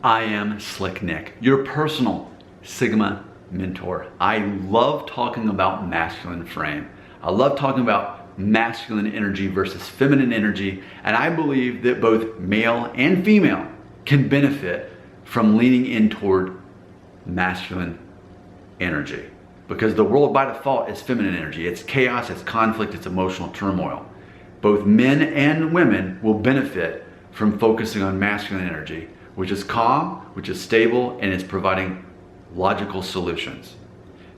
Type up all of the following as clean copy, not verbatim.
I am Slick Nick, your personal Sigma mentor. I love talking about masculine frame. I love talking about masculine energy versus feminine energy, and I believe that both male and female can benefit from leaning in toward masculine energy. Because the world by default is feminine energy. It's chaos, it's conflict, it's emotional turmoil. Both men and women will benefit from focusing on masculine energy, which is calm, which is stable, and is providing logical solutions.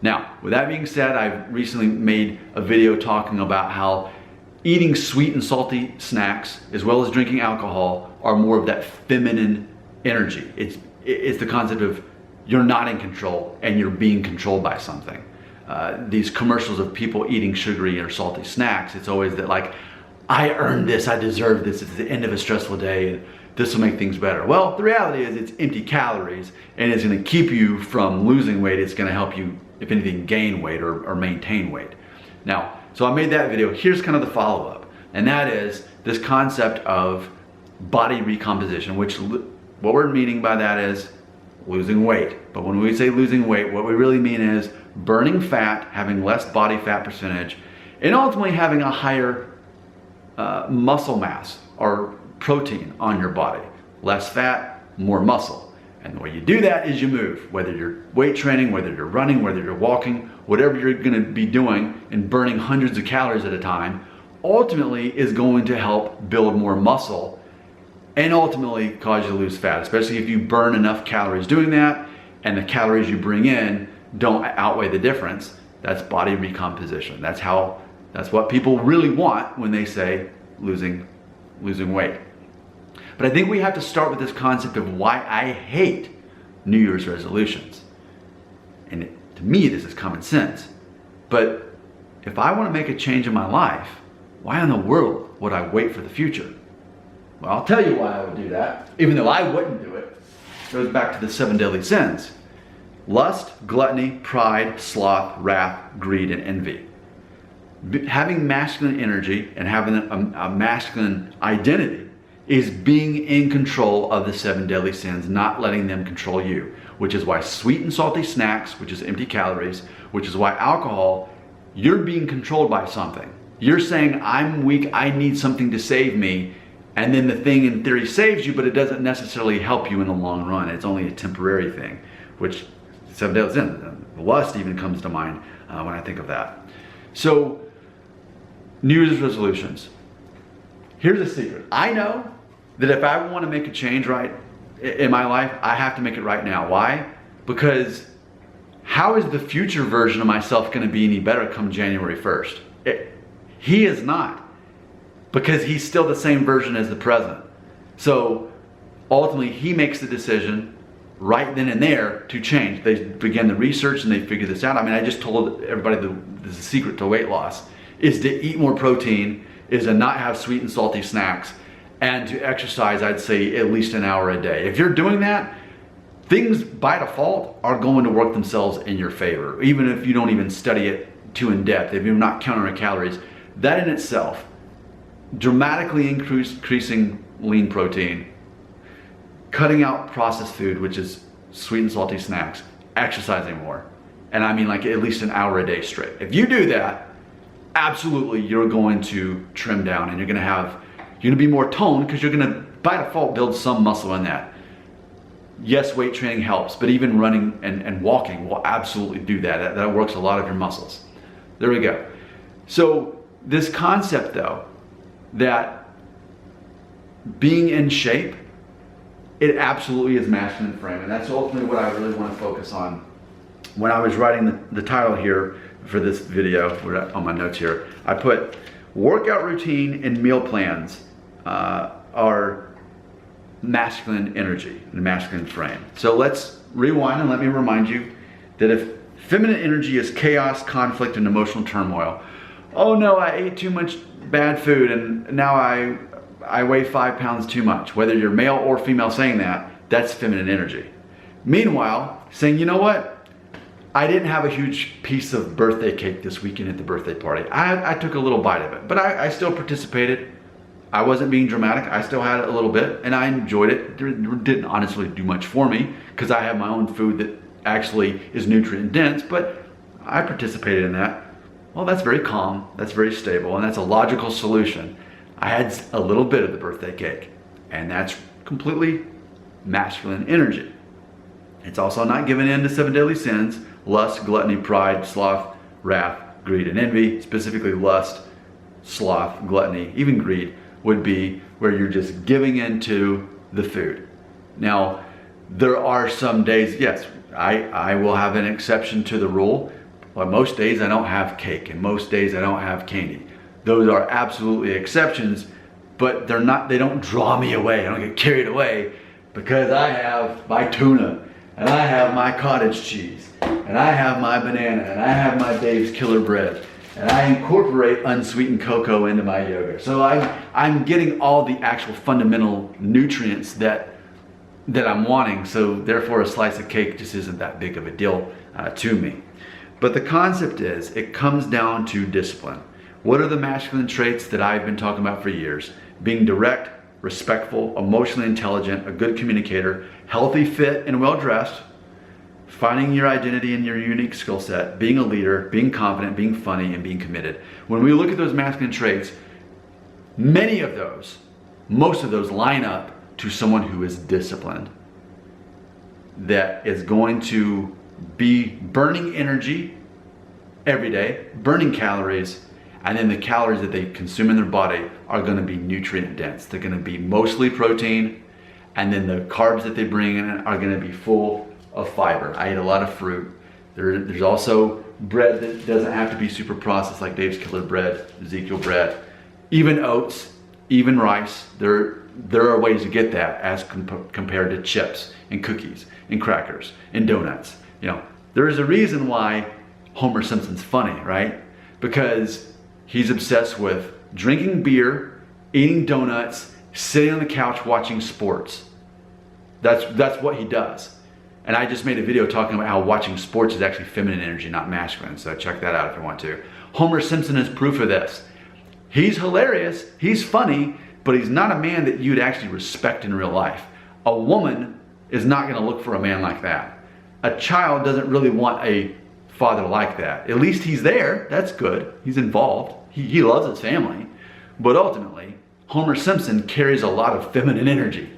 Now, with that being said, I've recently made a video talking about how eating sweet and salty snacks, as well as drinking alcohol, are more of that feminine energy. It's the concept of you're not in control and you're being controlled by something. These commercials of people eating sugary or salty snacks, it's always that like, I earned this, I deserve this, it's the end of a stressful day, and this will make things better. Well, the reality is it's empty calories, and it's gonna keep you from losing weight. It's gonna help you, if anything, gain weight or maintain weight. Now, so I made that video. Here's kind of the follow-up, and that is this concept of body recomposition, which what we're meaning by that is losing weight. But when we say losing weight, what we really mean is burning fat, having less body fat percentage, and ultimately having a higher muscle mass or protein on your body. Less fat, more muscle. And the way you do that is you move, whether you're weight training, whether you're running, whether you're walking, whatever you're gonna be doing and burning hundreds of calories at a time, ultimately is going to help build more muscle and ultimately cause you to lose fat, especially if you burn enough calories doing that and the calories you bring in don't outweigh the difference. That's body recomposition. That's what people really want when they say losing weight. But I think we have to start with this concept of why I hate New Year's resolutions. And to me, this is common sense. But if I want to make a change in my life, why in the world would I wait for the future? Well, I'll tell you why I would do that, even though I wouldn't do it. It goes back to the 7 deadly sins. Lust, gluttony, pride, sloth, wrath, greed, and envy. Having masculine energy and having a masculine identity is being in control of the 7 deadly sins, not letting them control you, which is why sweet and salty snacks, which is empty calories, which is why alcohol, you're being controlled by something. You're saying, I'm weak, I need something to save me, and then the thing in theory saves you, but it doesn't necessarily help you in the long run. It's only a temporary thing, which 7 deadly sins, lust even comes to mind when I think of that. So, New Year's resolutions. Here's a secret. I know that if I want to make a change right in my life, I have to make it right now. Why? Because how is the future version of myself going to be any better come January 1st? He is not, because he's still the same version as the present. So ultimately, he makes the decision right then and there to change. They begin the research and they figure this out. I mean, I just told everybody the secret to weight loss is to eat more protein, is to not have sweet and salty snacks, and to exercise, I'd say, at least an hour a day. If you're doing that, things by default are going to work themselves in your favor, even if you don't even study it too in depth, if you're not counting calories. That in itself, dramatically increasing lean protein, cutting out processed food, which is sweet and salty snacks, exercising more, and I mean like at least an hour a day straight. If you do that, absolutely you're going to trim down and you're gonna be more toned because you're gonna by default build some muscle in that. Yes, weight training helps, but even running and walking will absolutely do that. That works a lot of your muscles. There we go. So this concept though, that being in shape, it absolutely is masculine frame, and that's ultimately what I really want to focus on. When I was writing the title here for this video, on my notes here, I put workout routine and meal plans are masculine energy and masculine frame. So let's rewind and let me remind you that if feminine energy is chaos, conflict, and emotional turmoil, oh no, I ate too much bad food and now I weigh 5 pounds too much. Whether you're male or female saying that, that's feminine energy. Meanwhile, saying, you know what? I didn't have a huge piece of birthday cake this weekend at the birthday party. I took a little bite of it, but I still participated. I wasn't being dramatic. I still had it a little bit and I enjoyed it. It didn't honestly do much for me because I have my own food that actually is nutrient dense, but I participated in that. Well, that's very calm, that's very stable, and that's a logical solution. I had a little bit of the birthday cake, and that's completely masculine energy. It's also not giving in to 7 deadly sins: lust, gluttony, pride, sloth, wrath, greed, and envy. Specifically lust, sloth, gluttony, even greed would be where you're just giving into the food. Now, there are some days, yes, I will have an exception to the rule. But most days I don't have cake, and most days I don't have candy. Those are absolutely exceptions, but they don't draw me away. I don't get carried away because I have my tuna, and I have my cottage cheese, and I have my banana, and I have my Dave's Killer Bread, and I incorporate unsweetened cocoa into my yogurt. So I'm getting all the actual fundamental nutrients that I'm wanting, so therefore a slice of cake just isn't that big of a deal to me. But the concept is, it comes down to discipline. What are the masculine traits that I've been talking about for years? Being direct, respectful, emotionally intelligent, a good communicator, healthy, fit, and well-dressed, finding your identity and your unique skill set, being a leader, being confident, being funny, and being committed. When we look at those masculine traits, most of those line up to someone who is disciplined, that is going to be burning energy every day, burning calories, and then the calories that they consume in their body are going to be nutrient dense. They're going to be mostly protein, and then the carbs that they bring in are going to be full of fiber. I eat a lot of fruit. There's also bread that doesn't have to be super processed, like Dave's Killer Bread, Ezekiel bread, even oats, even rice. There are ways to get that as compared to chips and cookies and crackers and donuts. You know, there is a reason why Homer Simpson's funny, right? Because he's obsessed with drinking beer, eating donuts, sitting on the couch watching sports. That's what he does. And I just made a video talking about how watching sports is actually feminine energy, not masculine. So check that out if you want to. Homer Simpson is proof of this. He's hilarious, he's funny, but he's not a man that you'd actually respect in real life. A woman is not going to look for a man like that. A child doesn't really want a father like that. At least he's there. That's good. He's involved. He loves his family. But ultimately, Homer Simpson carries a lot of feminine energy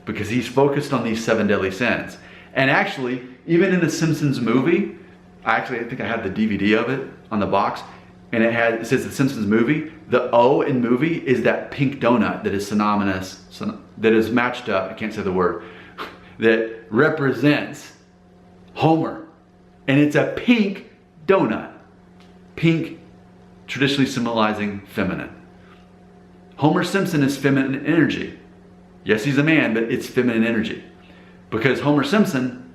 because he's focused on these 7 deadly sins. And actually, even in the Simpsons movie, I think I have the DVD of it on the box, and it says the Simpsons movie. The O in movie is that pink donut that is synonymous, that is matched up, I can't say the word, that represents Homer, and it's a pink donut. Pink, traditionally symbolizing feminine. Homer Simpson is feminine energy. Yes, he's a man, but it's feminine energy. Because Homer Simpson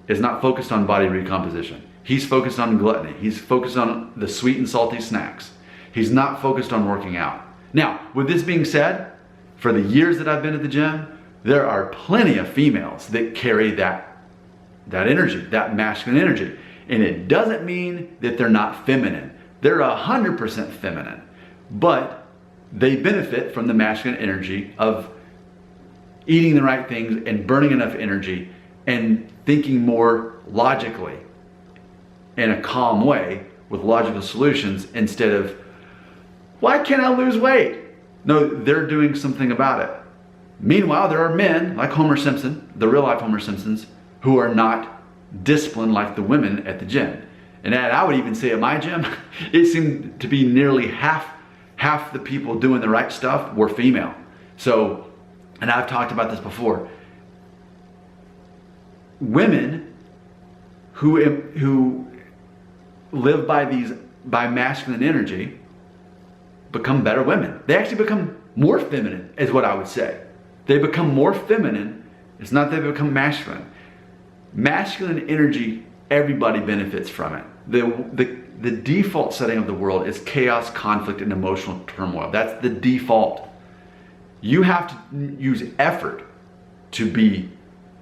is not focused on body recomposition. He's focused on gluttony. He's focused on the sweet and salty snacks. He's not focused on working out. Now, with this being said, for the years that I've been at the gym, there are plenty of females that carry that energy, that masculine energy. And it doesn't mean that they're not feminine. They're 100% feminine, but they benefit from the masculine energy of eating the right things and burning enough energy and thinking more logically in a calm way with logical solutions instead of, why can't I lose weight? No, they're doing something about it. Meanwhile, there are men like Homer Simpson, the real life Homer Simpsons, who are not disciplined like the women at the gym. And I would even say at my gym, it seemed to be nearly half the people doing the right stuff were female. So, and I've talked about this before, women who live by masculine energy become better women. They actually become more feminine, is what I would say. They become more feminine. It's not that they become masculine. Masculine energy, everybody benefits from it. The default setting of the world is chaos, conflict, and emotional turmoil. That's the default. You have to use effort to be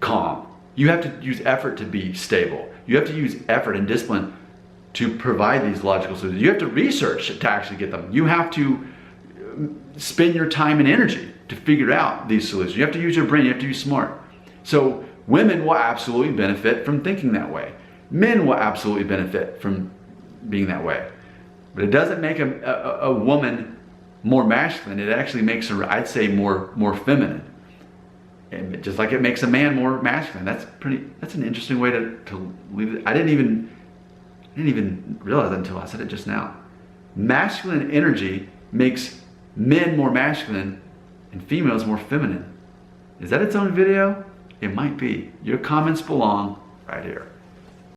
calm. You have to use effort to be stable. You have to use effort and discipline to provide these logical solutions. You have to research to actually get them. You have to spend your time and energy to figure out these solutions. You have to use your brain, you have to be smart. So women will absolutely benefit from thinking that way. Men will absolutely benefit from being that way. But it doesn't make a woman more masculine. It actually makes her, I'd say, more feminine. And just like it makes a man more masculine. That's an interesting way to leave it. I didn't even realize that until I said it just now. Masculine energy makes men more masculine and females more feminine. Is that its own video? It might be. Your comments belong right here.